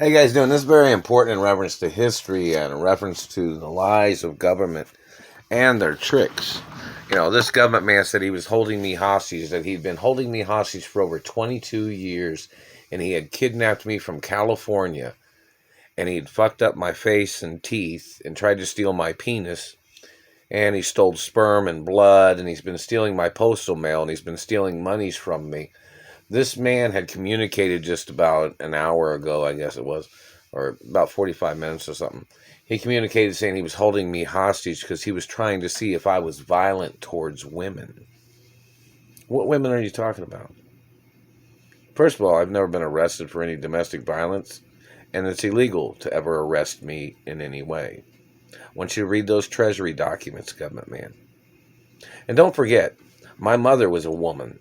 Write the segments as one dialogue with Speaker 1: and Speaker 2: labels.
Speaker 1: How you guys doing? This is very important in reference to history and in reference to the lies of government and their tricks. This government man said he was holding me hostage, that he'd been holding me hostage for over 22 years, and he had kidnapped me from California, and he'd fucked up my face and teeth and tried to steal my penis, and he stole sperm and blood, and he's been stealing my postal mail, and he's been stealing monies from me. This man had communicated just about an hour ago, I guess it was, or about 45 minutes or something. He communicated saying he was holding me hostage because he was trying to see if I was violent towards women. What women are you talking about? First of all, I've never been arrested for any domestic violence, and it's illegal to ever arrest me in any way. I want you to read those Treasury documents, government man. And don't forget, my mother was a woman.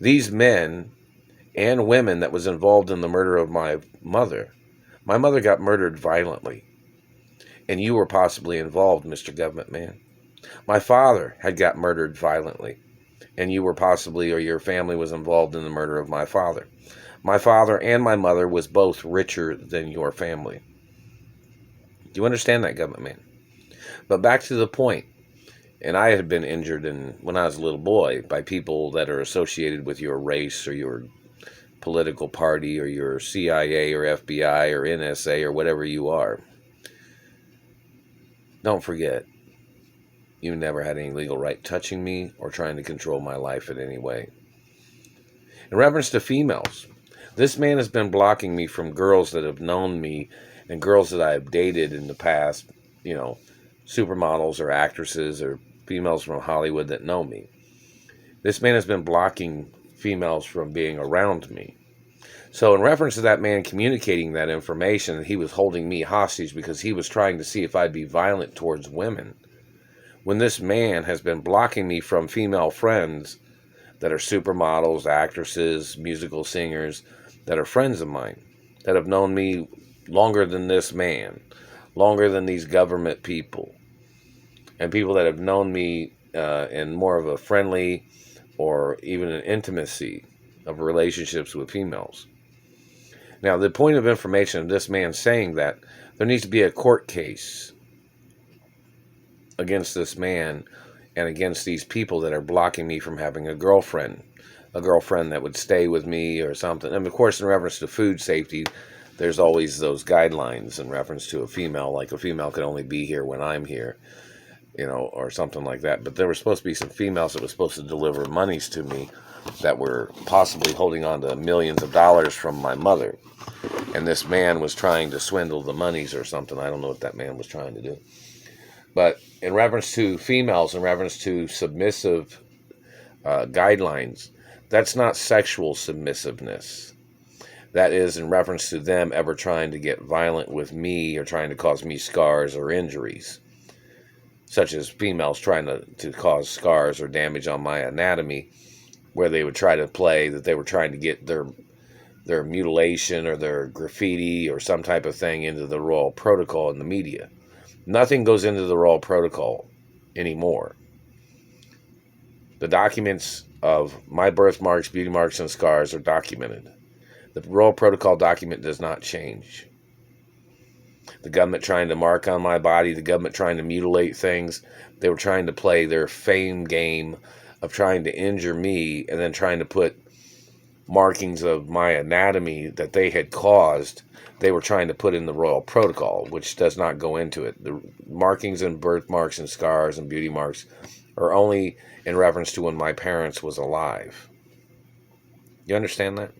Speaker 1: These men and women that was involved in the murder of my mother got murdered violently. And you were possibly involved, Mr. Government Man. My father had got murdered violently. And you were possibly, or your family was involved in the murder of my father. My father and my mother was both richer than your family. Do you understand that, Government Man? But back to the point. And I had been injured when I was a little boy by people that are associated with your race or your political party or your CIA or FBI or NSA or whatever you are. Don't forget, you never had any legal right touching me or trying to control my life in any way. In reference to females, this man has been blocking me from girls that have known me and girls that I have dated in the past, supermodels or actresses or females from Hollywood that know me. This man has been blocking females from being around me. So in reference to that man communicating that information, he was holding me hostage because he was trying to see if I'd be violent towards women. When this man has been blocking me from female friends that are supermodels, actresses, musical singers, that are friends of mine, that have known me longer than this man, longer than these government people, and people that have known me in more of a friendly or even an intimacy of relationships with females. Now, the point of information of this man saying that there needs to be a court case against this man and against these people that are blocking me from having a girlfriend that would stay with me or something. And of course, in reference to food safety, there's always those guidelines in reference to a female, like a female could only be here when I'm here, or something like that. But there were supposed to be some females that were supposed to deliver monies to me that were possibly holding on to millions of dollars from my mother. And this man was trying to swindle the monies or something. I don't know what that man was trying to do. But in reference to females, in reference to submissive guidelines, that's not sexual submissiveness. That is in reference to them ever trying to get violent with me or trying to cause me scars or injuries, such as females trying to cause scars or damage on my anatomy, where they would try to play that they were trying to get their mutilation or their graffiti or some type of thing into the royal protocol in the media. Nothing goes into the royal protocol anymore. The documents of my birthmarks, beauty marks, and scars are documented. The royal protocol document does not change. The government trying to mark on my body, the government trying to mutilate things, they were trying to play their fame game of trying to injure me and then trying to put markings of my anatomy that they had caused, they were trying to put in the royal protocol, which does not go into it. The markings and birthmarks and scars and beauty marks are only in reference to when my parents was alive. You understand that?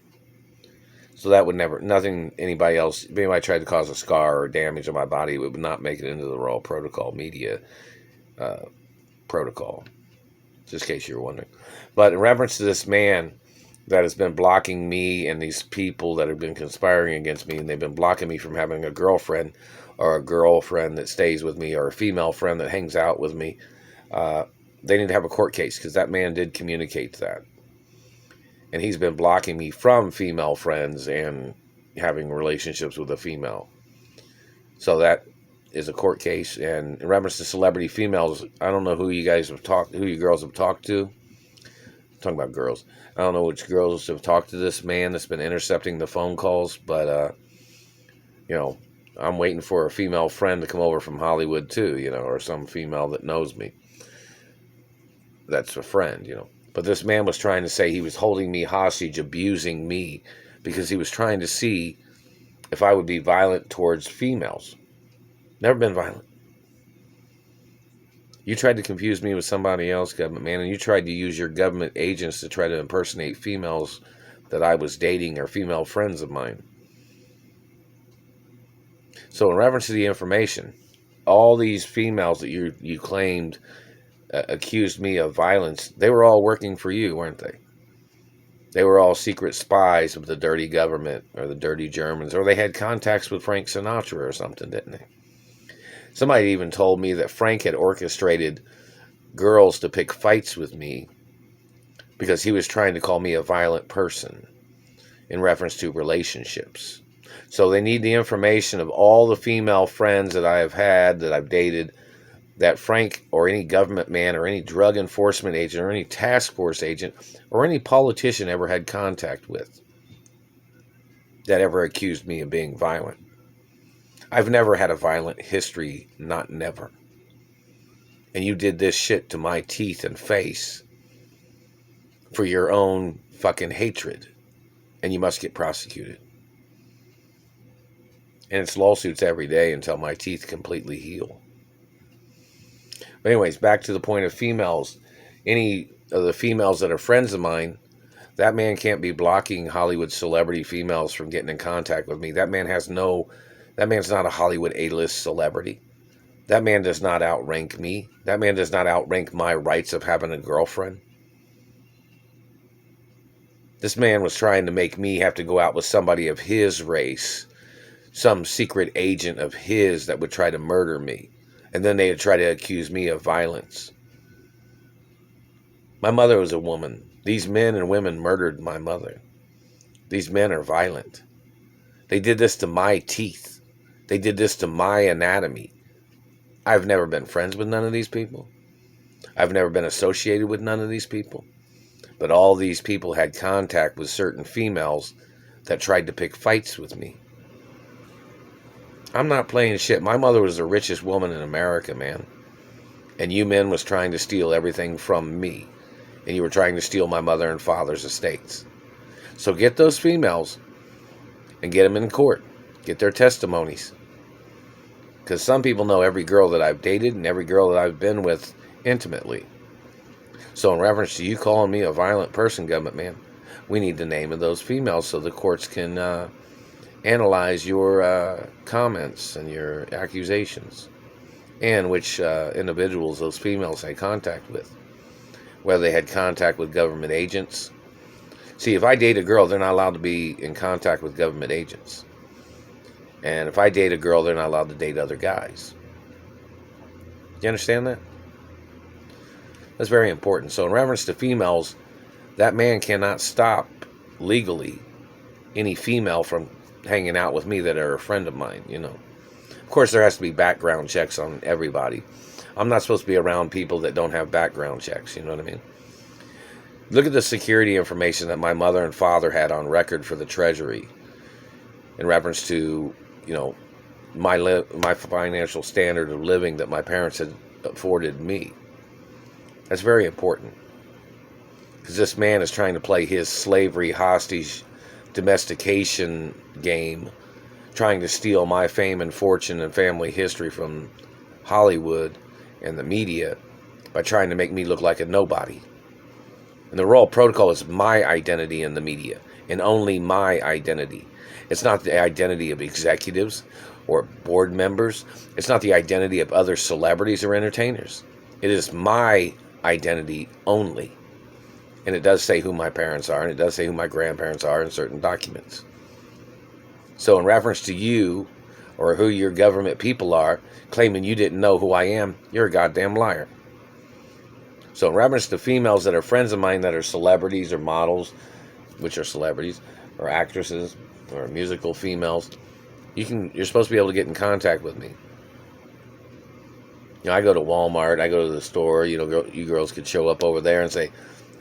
Speaker 1: So that would never, nothing, anybody else, if anybody tried to cause a scar or damage on my body, it would not make it into the royal protocol media protocol, just in case you were wondering. But in reference to this man that has been blocking me and these people that have been conspiring against me, and they've been blocking me from having a girlfriend or a girlfriend that stays with me or a female friend that hangs out with me, they need to have a court case because that man did communicate that. And he's been blocking me from female friends and having relationships with a female. So that is a court case. And in reference to celebrity females, I don't know who you girls have talked to. I'm talking about girls. I don't know which girls have talked to this man that's been intercepting the phone calls, but You know, I'm waiting for a female friend to come over from Hollywood too, or some female that knows me. That's a friend. But this man was trying to say he was holding me hostage, abusing me, because he was trying to see if I would be violent towards females. Never been violent. You tried to confuse me with somebody else, government man, and you tried to use your government agents to try to impersonate females that I was dating or female friends of mine. So in reference to the information, all these females that you claimed accused me of violence, they were all working for you, weren't they? They were all secret spies of the dirty government or the dirty Germans, or they had contacts with Frank Sinatra or something, didn't they? Somebody even told me that Frank had orchestrated girls to pick fights with me because he was trying to call me a violent person in reference to relationships. So they need the information of all the female friends that I have had, that I've dated, that Frank or any government man or any drug enforcement agent or any task force agent or any politician ever had contact with that ever accused me of being violent. I've never had a violent history, not never. And you did this shit to my teeth and face for your own fucking hatred. And you must get prosecuted. And it's lawsuits every day until my teeth completely heal. But anyways, back to the point of females. Any of the females that are friends of mine, that man can't be blocking Hollywood celebrity females from getting in contact with me. That man's not a Hollywood A-list celebrity. That man does not outrank me. That man does not outrank my rights of having a girlfriend. This man was trying to make me have to go out with somebody of his race, some secret agent of his that would try to murder me. And then they would try to accuse me of violence. My mother was a woman. These men and women murdered my mother. These men are violent. They did this to my teeth. They did this to my anatomy. I've never been friends with none of these people. I've never been associated with none of these people. But all these people had contact with certain females that tried to pick fights with me. I'm not playing shit. My mother was the richest woman in America, man. And you men was trying to steal everything from me. And you were trying to steal my mother and father's estates. So get those females and get them in court. Get their testimonies. Because some people know every girl that I've dated and every girl that I've been with intimately. So in reference to you calling me a violent person, government man, we need the name of those females so the courts can analyze your comments and your accusations. And which individuals those females had contact with. Whether they had contact with government agents. See, if I date a girl, they're not allowed to be in contact with government agents. And if I date a girl, they're not allowed to date other guys. You understand that? That's very important. So in reference to females, that man cannot stop legally any female from hanging out with me that are a friend of mine, Of course, there has to be background checks on everybody. I'm not supposed to be around people that don't have background checks, you know what I mean? Look at the security information that my mother and father had on record for the Treasury in reference to, my financial standard of living that my parents had afforded me. That's very important. Because this man is trying to play his slavery hostage domestication game, trying to steal my fame and fortune and family history from Hollywood and the media by trying to make me look like a nobody. And the Royal Protocol is my identity in the media, and only my identity. It's not the identity of executives or board members. It's not the identity of other celebrities or entertainers. It is my identity only. And it does say who my parents are, and it does say who my grandparents are in certain documents. So in reference to you, or who your government people are, claiming you didn't know who I am, you're a goddamn liar. So in reference to females that are friends of mine that are celebrities or models, which are celebrities, or actresses, or musical females, you're supposed to be able to get in contact with me. I go to Walmart, I go to the store, you girls could show up over there and say,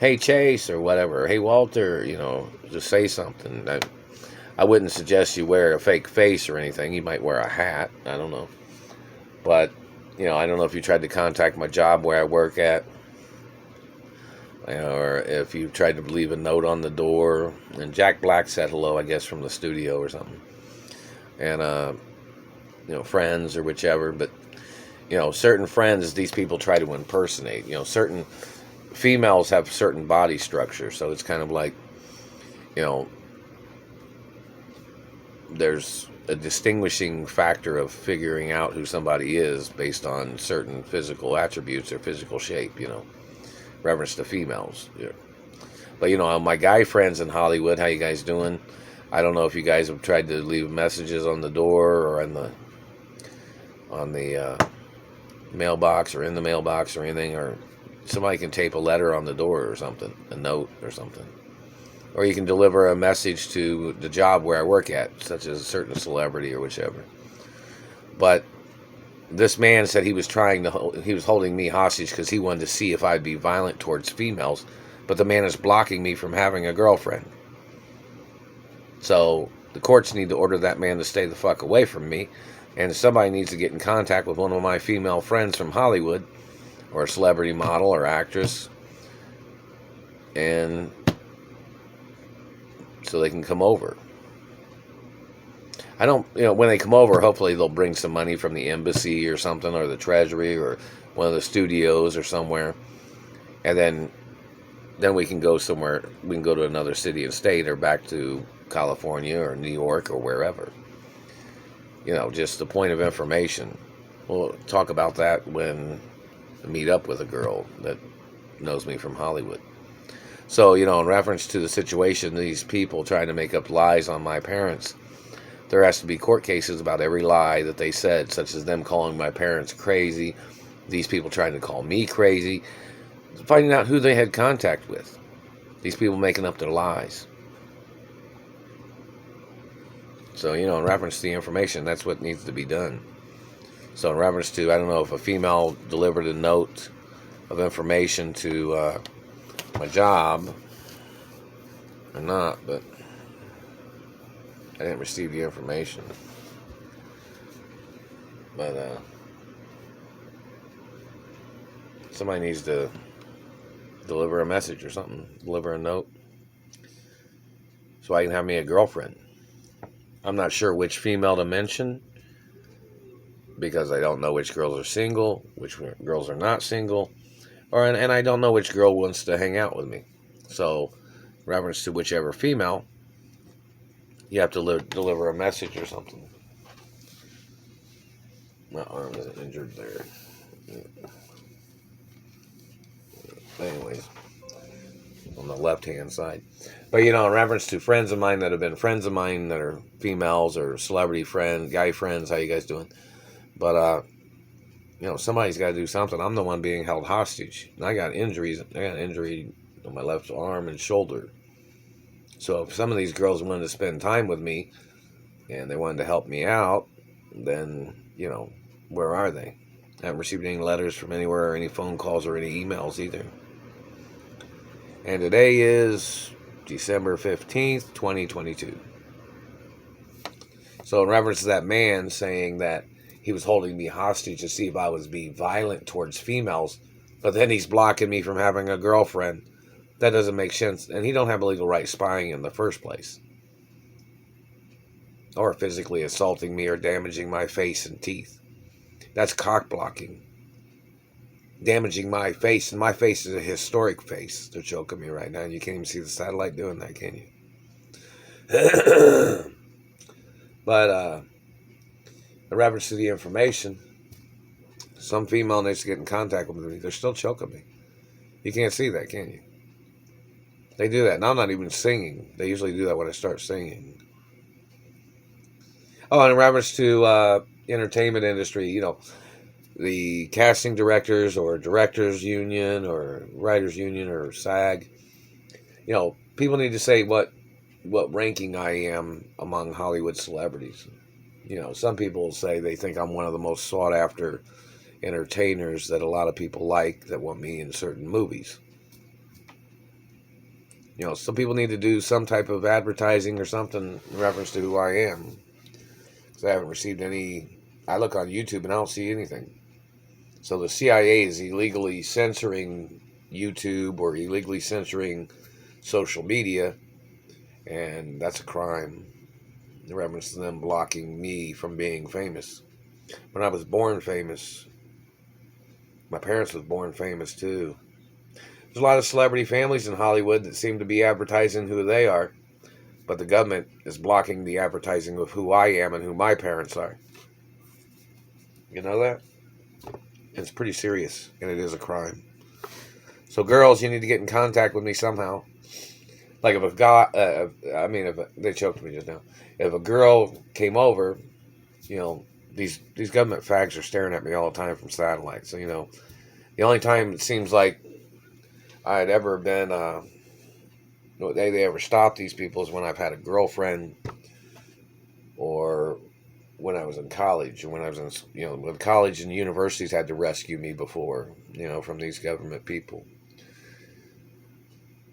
Speaker 1: hey Chase, or whatever, or hey Walter, just say something. I wouldn't suggest you wear a fake face or anything. You might wear a hat. I don't know. But, I don't know if you tried to contact my job where I work at, or if you tried to leave a note on the door. And Jack Black said hello, I guess, from the studio or something. And, friends or whichever. But, certain friends, these people try to impersonate. Certain females have certain body structure. So it's kind of like, there's a distinguishing factor of figuring out who somebody is based on certain physical attributes or physical shape, reference to females. Yeah. But, my guy friends in Hollywood, how you guys doing? I don't know if you guys have tried to leave messages on the door or on the mailbox or in the mailbox or anything, or somebody can tape a letter on the door or something, a note or something. Or you can deliver a message to the job where I work at, such as a certain celebrity or whichever. But this man said he was holding me hostage because he wanted to see if I'd be violent towards females. But the man is blocking me from having a girlfriend. So the courts need to order that man to stay the fuck away from me. And somebody needs to get in contact with one of my female friends from Hollywood, or a celebrity model or actress, and so they can come over. I don't, when they come over, hopefully they'll bring some money from the embassy or something, or the treasury, or one of the studios or somewhere. And then we can go somewhere. We can go to another city and state, or back to California or New York or wherever. Just the point of information. We'll talk about that when I meet up with a girl that knows me from Hollywood. So, in reference to the situation, these people trying to make up lies on my parents, there has to be court cases about every lie that they said, such as them calling my parents crazy, these people trying to call me crazy, finding out who they had contact with, these people making up their lies. So, in reference to the information, that's what needs to be done. So, in reference to, I don't know if a female delivered a note of information to my job or not, but I didn't receive the information. But somebody needs to deliver a message or something, deliver a note, so I can have me a girlfriend. I'm not sure which female to mention, because I don't know which girls are single, which girls are not single, and I don't know which girl wants to hang out with me. So, in reference to whichever female, you have to deliver a message or something. My arm isn't injured there. Anyways, on the left-hand side. But, in reference to friends of mine that have been friends of mine that are females, or celebrity friends, guy friends, how you guys doing? But, somebody's got to do something. I'm the one being held hostage. And I got injuries. I got an injury on my left arm and shoulder. So if some of these girls wanted to spend time with me and they wanted to help me out, then, where are they? I haven't received any letters from anywhere, or any phone calls, or any emails either. And today is December 15th, 2022. So in reference to that man saying that he was holding me hostage to see if I was being violent towards females, but then he's blocking me from having a girlfriend, that doesn't make sense. And he don't have a legal right spying in the first place, or physically assaulting me or damaging my face and teeth. That's cock blocking. Damaging my face, and my face is a historic face. They're choking me right now, and you can't even see the satellite doing that, can you? But in reference to the information, some female needs to get in contact with me. They're still choking me. You can't see that, can you? They do that, and I'm not even singing. They usually do that when I start singing. Oh, and in reference to entertainment industry, the casting directors, or directors union, or writers union, or SAG, people need to say what ranking I am among Hollywood celebrities. Some people say they think I'm one of the most sought after entertainers that a lot of people like, that want me in certain movies. Some people need to do some type of advertising or something in reference to who I am. Because I haven't received any. I look on YouTube and I don't see anything. So the CIA is illegally censoring YouTube or illegally censoring social media, and that's a crime in reference to them blocking me from being famous. When I was born famous, my parents was born famous too. There's a lot of celebrity families in Hollywood that seem to be advertising who they are, but the government is blocking the advertising of who I am and who my parents are. You know that? It's pretty serious, and it is a crime. So girls, you need to get in contact with me somehow. Like if a guy, they choked me just now. If a girl came over, these government fags are staring at me all the time from satellite. So the only time it seems like I'd ever been, they ever stopped these people is when I've had a girlfriend, or when I was in college, or when I was in, when college and universities had to rescue me before, from these government people.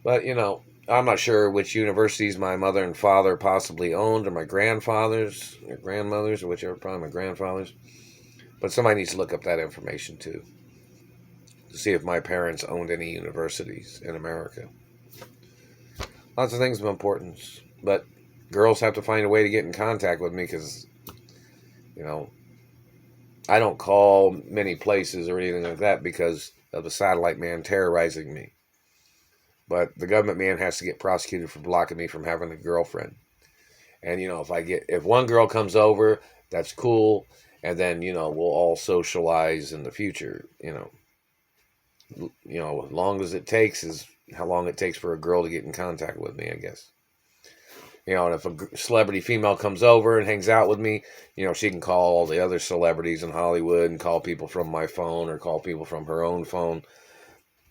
Speaker 1: But, I'm not sure which universities my mother and father possibly owned, or my grandfathers, or grandmothers, or whichever, probably my grandfathers. But somebody needs to look up that information too, to see if my parents owned any universities in America. Lots of things of importance. But girls have to find a way to get in contact with me because, I don't call many places or anything like that because of the satellite man terrorizing me. But the government man has to get prosecuted for blocking me from having a girlfriend. And, if one girl comes over, that's cool. And then, we'll all socialize in the future, as long as it takes is how long it takes for a girl to get in contact with me, I guess. And if a celebrity female comes over and hangs out with me, she can call all the other celebrities in Hollywood and call people from my phone or call people from her own phone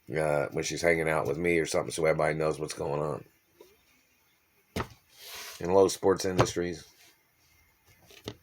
Speaker 1: when she's hanging out with me or something, so everybody knows what's going on. In low sports industries,